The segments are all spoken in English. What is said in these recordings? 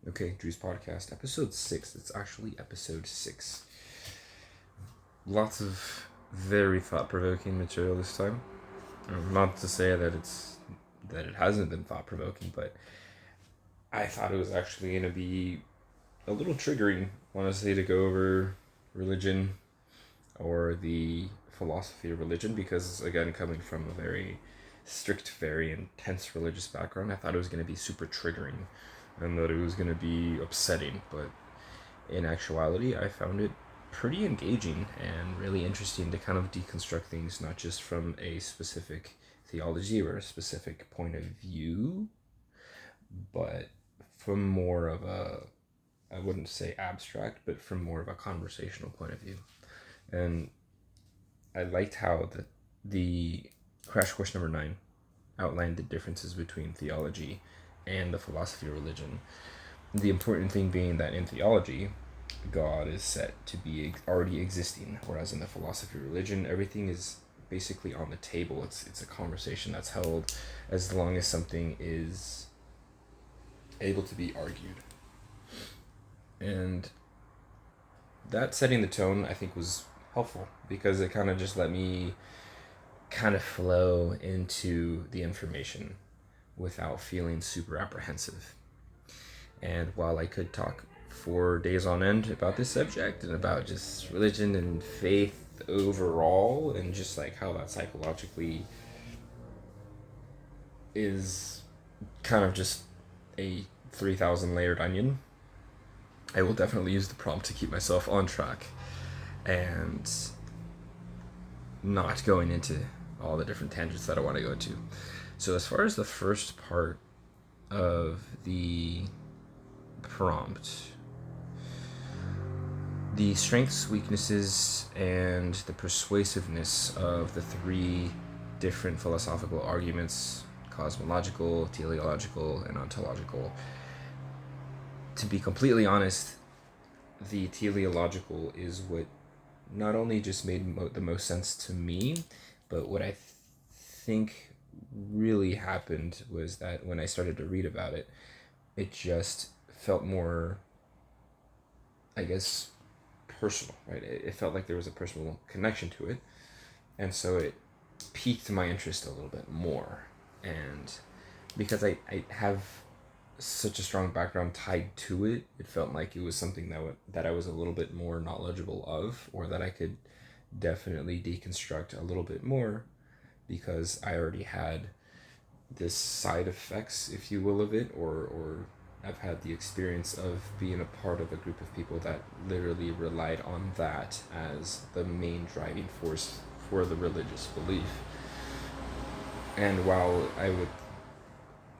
Okay, Drew's podcast, episode 6. It's actually episode 6. Lots of very thought-provoking material this time. Not to say that it hasn't been thought-provoking, but I thought it was actually going to be a little triggering, honestly, to go over religion or the philosophy of religion, because, again, coming from a very strict, very intense religious background, I thought it was going to be super triggering and that it was going to be upsetting, but in actuality, I found it pretty engaging and really interesting to kind of deconstruct things, not just from a specific theology or a specific point of view, but from more of a, I wouldn't say abstract, but from more of a conversational point of view. And I liked how the Crash Course number 9 outlined the differences between theology and the philosophy of religion. The important thing being that in theology, God is set to be already existing, whereas in the philosophy of religion, everything is basically on the table. It's a conversation that's held as long as something is able to be argued. And that setting the tone, I think, was helpful because it kind of just let me kind of flow into the information without feeling super apprehensive. And while I could talk for days on end about this subject and about just religion and faith overall and just like how that psychologically is kind of just a 3,000 layered onion, I will definitely use the prompt to keep myself on track and not going into all the different tangents that I want to go into. So as far as the first part of the prompt, the strengths, weaknesses, and the persuasiveness of the three different philosophical arguments, cosmological, teleological, and ontological. To be completely honest, the teleological is what not only just made the most sense to me, but what I think really happened was that when I started to read about it, it just felt more, I guess, personal, right? It felt like there was a personal connection to it, and so it piqued my interest a little bit more. And because I have such a strong background tied to it, it felt like it was something that I was a little bit more knowledgeable of, or that I could definitely deconstruct a little bit more, because I already had this side effects, if you will, of it, or I've had the experience of being a part of a group of people that literally relied on that as the main driving force for the religious belief. And while I would,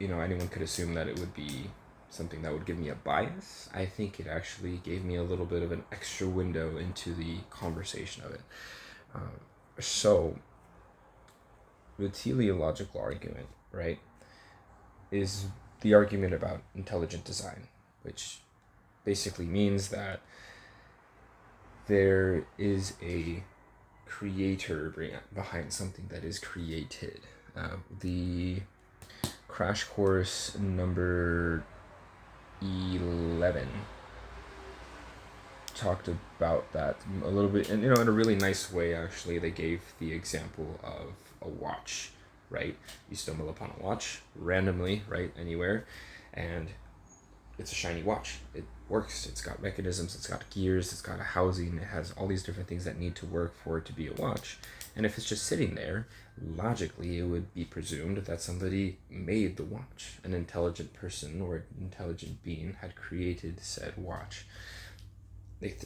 anyone could assume that it would be something that would give me a bias, I think it actually gave me a little bit of an extra window into the conversation of it. So, the teleological argument, right, is the argument about intelligent design, which basically means that there is a creator behind something that is created. The Crash Course number 11 talked about that a little bit, and in a really nice way. Actually, they gave the example of a watch, right? You stumble upon a watch randomly, right, anywhere, and it's a shiny watch. It works. It's got mechanisms, it's got gears, it's got a housing, it has all these different things that need to work for it to be a watch. And if it's just sitting there, logically it would be presumed that somebody made the watch. An intelligent person or an intelligent being had created said watch.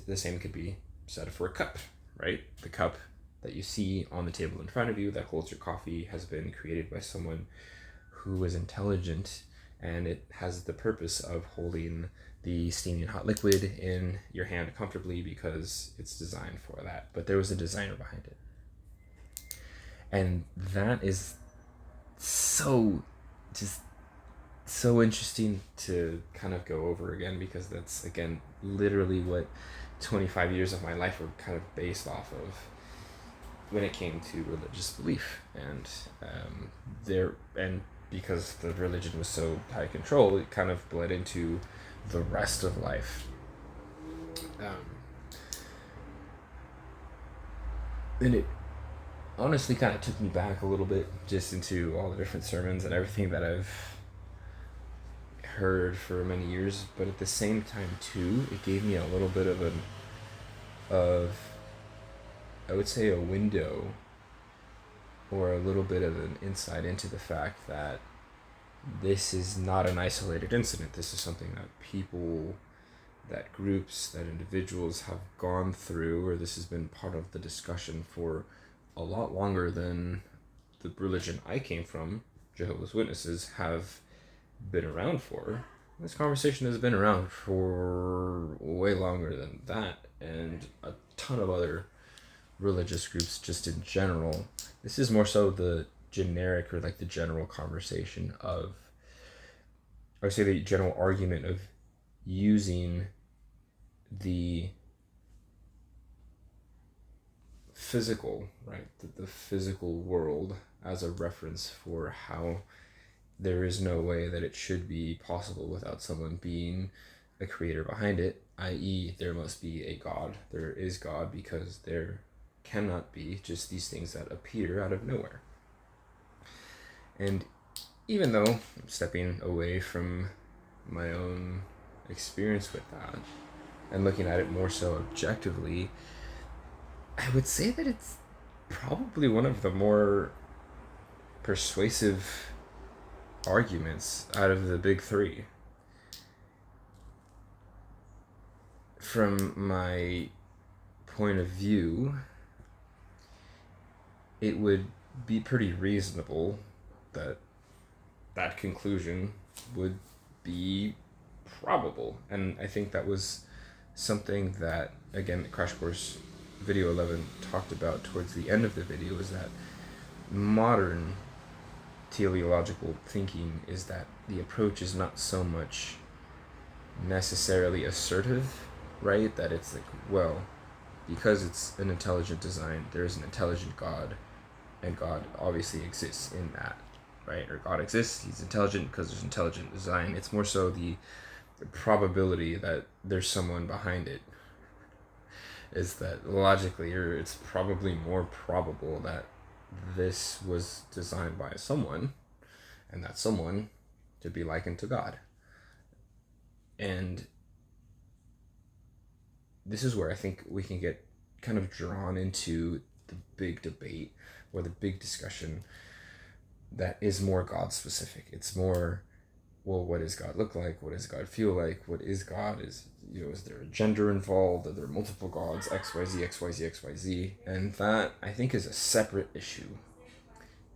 The same could be said for a cup, right? The cup that you see on the table in front of you that holds your coffee has been created by someone who is intelligent, and it has the purpose of holding the steaming hot liquid in your hand comfortably because it's designed for that. But there was a designer behind it. And that is so interesting to kind of go over again, because that's, again, literally what 25 years of my life were kind of based off of when it came to religious belief. And because the religion was so high control, it kind of bled into the rest of life. And it honestly kind of took me back a little bit just into all the different sermons and everything that I've heard for many years, but at the same time too, it gave me a little bit of I would say a window, or a little bit of an insight into the fact that this is not an isolated incident. This is something that people, that groups, that individuals have gone through, or this has been part of the discussion for a lot longer than the religion I came from, Jehovah's Witnesses, have been around for. This conversation has been around for way longer than that, and a ton of other religious groups just in general. This is more so the generic, or like the general conversation of, I would say the general argument of using the physical, right, the physical world as a reference for how there is no way that it should be possible without someone being a creator behind it, i.e. there must be a God. There is God because there cannot be just these things that appear out of nowhere. And even though I'm stepping away from my own experience with that and looking at it more so objectively, I would say that it's probably one of the more persuasive arguments out of the big three. From my point of view, it would be pretty reasonable that that conclusion would be probable. And I think that was something that, again, Crash Course Video 11 talked about towards the end of the video, is that modern teleological thinking is that the approach is not so much necessarily assertive, right? That it's like, well, because it's an intelligent design, there's an intelligent God, and God obviously exists in that, right? Or God exists, he's intelligent because there's intelligent design. It's more so the probability that there's someone behind it, is that logically, or it's probably more probable that this was designed by someone, and that someone to be likened to God. And this is where I think we can get kind of drawn into the big debate, or the big discussion that is more God specific. It's more, well, what does God look like? What does God feel like? What is God? Is there a gender involved? Are there multiple gods? XYZ, XYZ, XYZ. And that, I think, is a separate issue.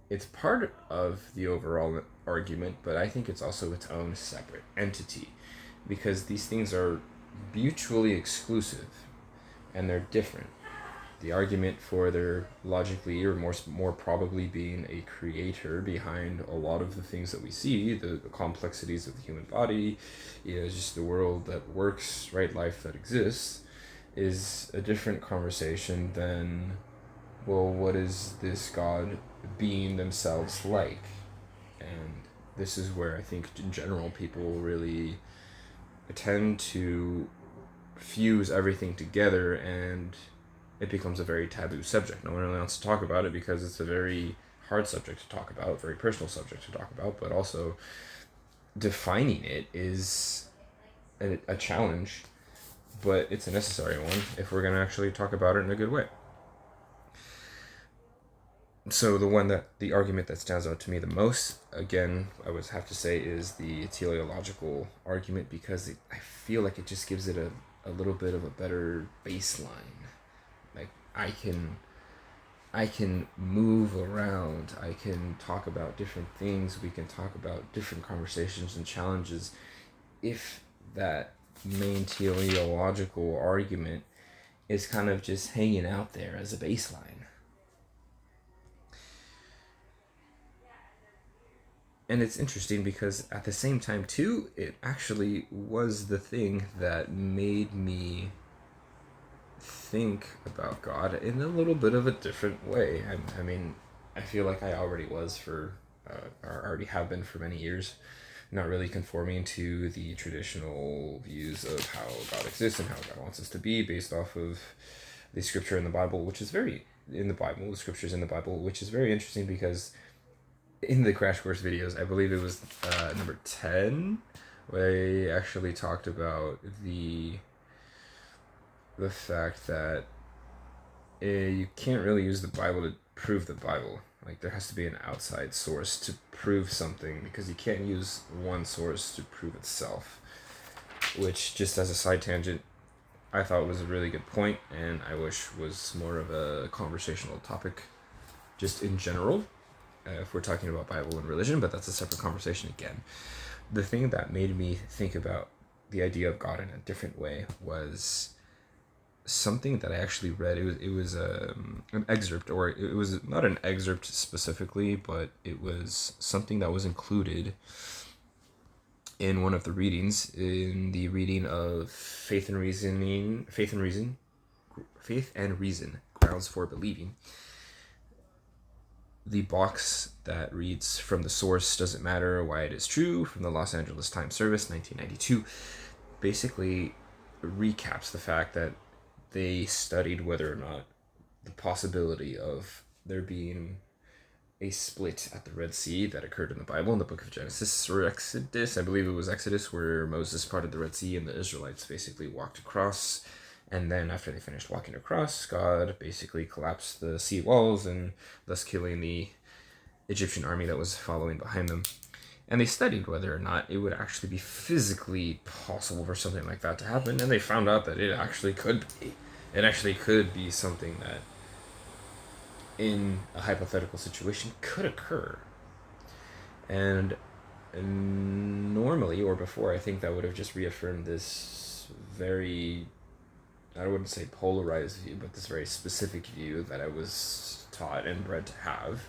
It's part of the overall argument, but I think it's also its own separate entity, because these things are mutually exclusive and they're different. The argument for there logically, or more probably, being a creator behind a lot of the things that we see, the complexities of the human body, just the world that works, right, life that exists, is a different conversation than, well, what is this God being themselves like? And this is where I think in general people really tend to fuse everything together, and it becomes a very taboo subject. No one really wants to talk about it because it's a very hard subject to talk about, very personal subject to talk about, but also defining it is a challenge, but it's a necessary one if we're going to actually talk about it in a good way. So the argument that stands out to me the most, again, I would have to say, is the teleological argument, because I feel like it just gives it a little bit of a better baseline. Like, I can move around, I can talk about different things, we can talk about different conversations and challenges if that main teleological argument is kind of just hanging out there as a baseline. And it's interesting because at the same time too, it actually was the thing that made me think about God in a little bit of a different way. I mean, I feel like I already was or already have been for many years. not really conforming to the traditional views of how God exists and how God wants us to be based off of the scripture in the Bible, which is very the scriptures in the Bible, which is very interesting because in the Crash Course videos, I believe it was number 10, where they actually talked about the fact that you can't really use the Bible to prove the Bible. Like, there has to be an outside source to prove something, because you can't use one source to prove itself. Which, just as a side tangent, I thought was a really good point, and I wish was more of a conversational topic, just in general, if we're talking about Bible and religion, but that's a separate conversation again. The thing that made me think about the idea of God in a different way was something that I actually read. It was an excerpt, or it was not an excerpt specifically, but it was something that was included in one of the readings, in the reading of Faith and Reason, Grounds for Believing. The box that reads, "From the source doesn't matter why it is true," from the Los Angeles Times Service, 1992, basically recaps the fact that they studied whether or not the possibility of there being a split at the Red Sea that occurred in the Bible, in the book of Genesis or Exodus. I believe it was Exodus, where Moses parted the Red Sea and the Israelites basically walked across. And then after they finished walking across, God basically collapsed the sea walls and thus killing the Egyptian army that was following behind them. And they studied whether or not it would actually be physically possible for something like that to happen. And they found out that it actually could be. It actually could be something that, in a hypothetical situation, could occur. And normally, or before, I think that would have just reaffirmed this very, I wouldn't say polarized view, but this very specific view that I was taught and bred to have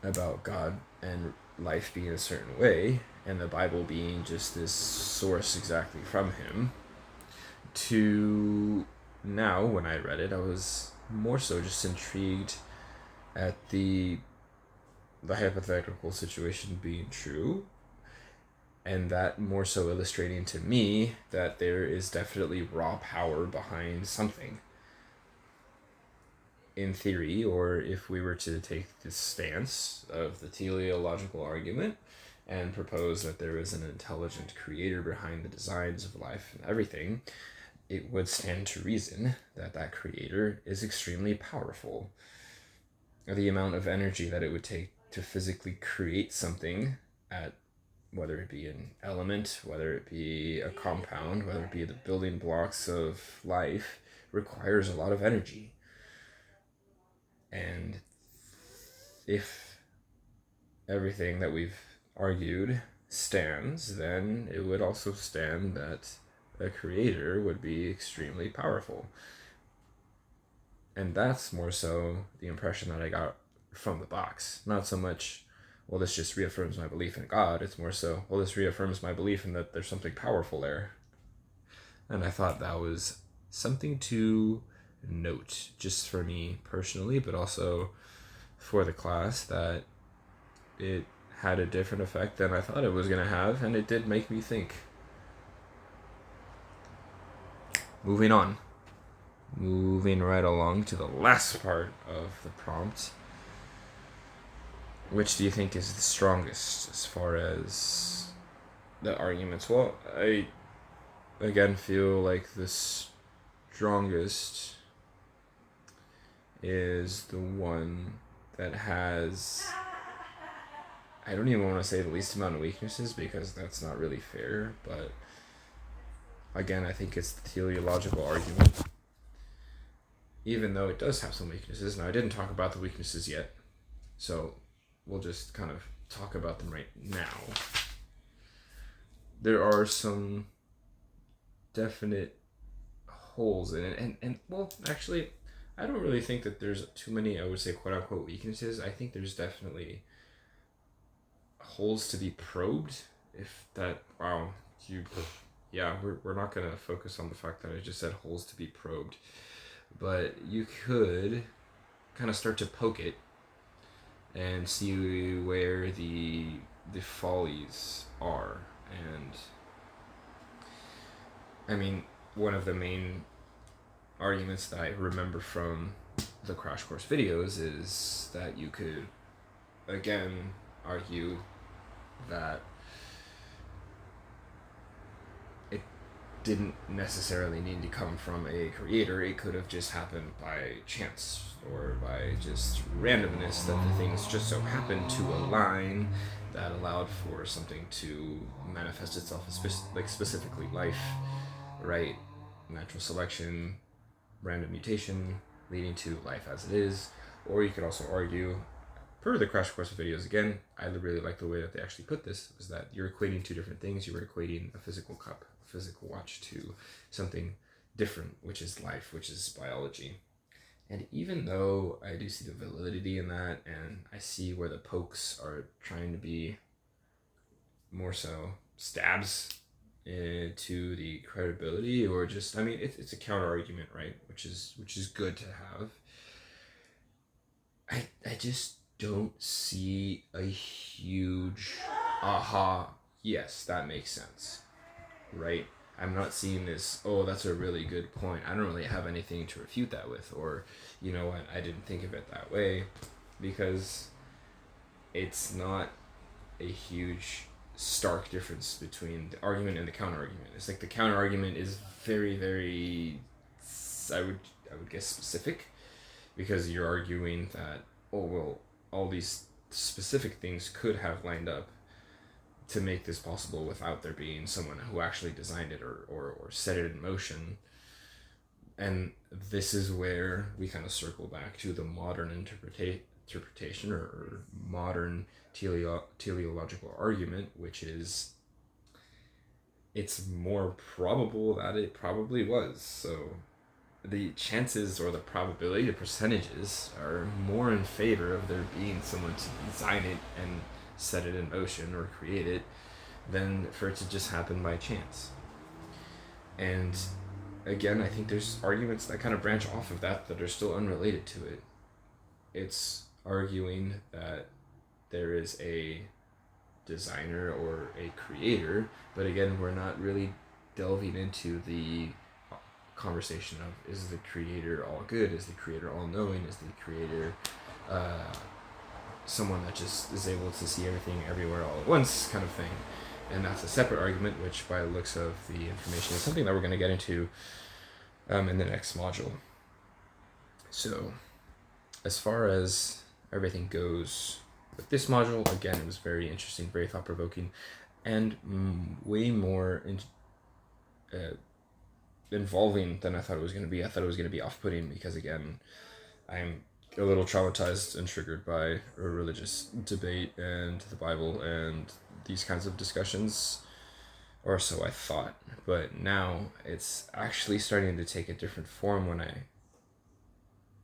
about God and life being a certain way, and the Bible being just this source exactly from Him. To now, when I read it, I was more so just intrigued at the hypothetical situation being true, and that more so illustrating to me that there is definitely raw power behind something. In theory, or if we were to take the stance of the teleological argument and propose that there is an intelligent creator behind the designs of life and everything, it would stand to reason that that creator is extremely powerful. The amount of energy that it would take to physically create something, at whether it be an element, whether it be a compound, whether it be the building blocks of life, requires a lot of energy. And if everything that we've argued stands, then it would also stand that a creator would be extremely powerful. And that's more so the impression that I got from the box. Not so much, well, this just reaffirms my belief in God. It's more so, well, this reaffirms my belief in that there's something powerful there. And I thought that was something to note, just for me personally, but also for the class, that it had a different effect than I thought it was going to have, and it did make me think. Moving on. Moving right along to the last part of the prompt. Which do you think is the strongest as far as the arguments? Well, I again feel like the strongest is the one that has, I don't even want to say the least amount of weaknesses, because that's not really fair, but again, I think it's the teleological argument, even though it does have some weaknesses. Now, I didn't talk about the weaknesses yet, so we'll just kind of talk about them right now. There are some definite holes in it, and well, actually, I don't really think that there's too many, I would say, quote-unquote weaknesses. I think there's definitely holes to be probed, if that, wow, yeah, we're not going to focus on the fact that I just said holes to be probed, but you could kind of start to poke it and see where the the follies are. And I mean, one of the main arguments that I remember from the Crash Course videos is that you could, again, argue that it didn't necessarily need to come from a creator. It could have just happened by chance or by just randomness, that the things just so happened to align that allowed for something to manifest itself as like specifically life, right? Natural selection, random mutation leading to life as it is. Or you could also argue, per the Crash Course videos again, I really like the way that they actually put this, was that you're equating two different things. You were equating a physical cup, a physical watch, to something different, which is life, which is biology. And even though I do see the validity in that, and I see where the pokes are trying to be more so stabs to the credibility, or just, I mean, it's a counter argument, right? Which is good to have. I just don't see a huge aha, yes, that makes sense, right? I'm not seeing this, oh, that's a really good point. I don't really have anything to refute that with, or, you know what, I didn't think of it that way, because it's not a huge stark difference between the argument and the counter argument. It's like the counter argument is very, very, I would guess, specific, because you're arguing that, oh well, all these specific things could have lined up to make this possible without there being someone who actually designed it or set it in motion. And this is where we kind of circle back to the modern interpretation or modern teleological argument, which is it's more probable that it probably was. So the chances, or the probability, the percentages, are more in favor of there being someone to design it and set it in motion or create it than for it to just happen by chance. And again, I think there's arguments that kind of branch off of that are still unrelated to it. It's arguing that there is a designer or a creator, but again, we're not really delving into the conversation of, is the creator all good? Is the creator all knowing? Is the creator someone that just is able to see everything everywhere all at once, kind of thing? And that's a separate argument, which by the looks of the information is something that we're going to get into in the next module. So as far as everything goes with this module, again, it was very interesting, very thought-provoking, and way more involving than I thought it was going to be. I thought it was going to be off-putting because, again, I'm a little traumatized and triggered by a religious debate and the Bible and these kinds of discussions, or so I thought. But now it's actually starting to take a different form when I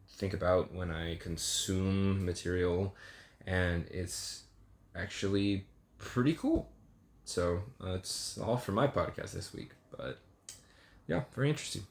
think about when I consume material, and it's actually pretty cool. So that's all for my podcast this week, but yeah, very interesting.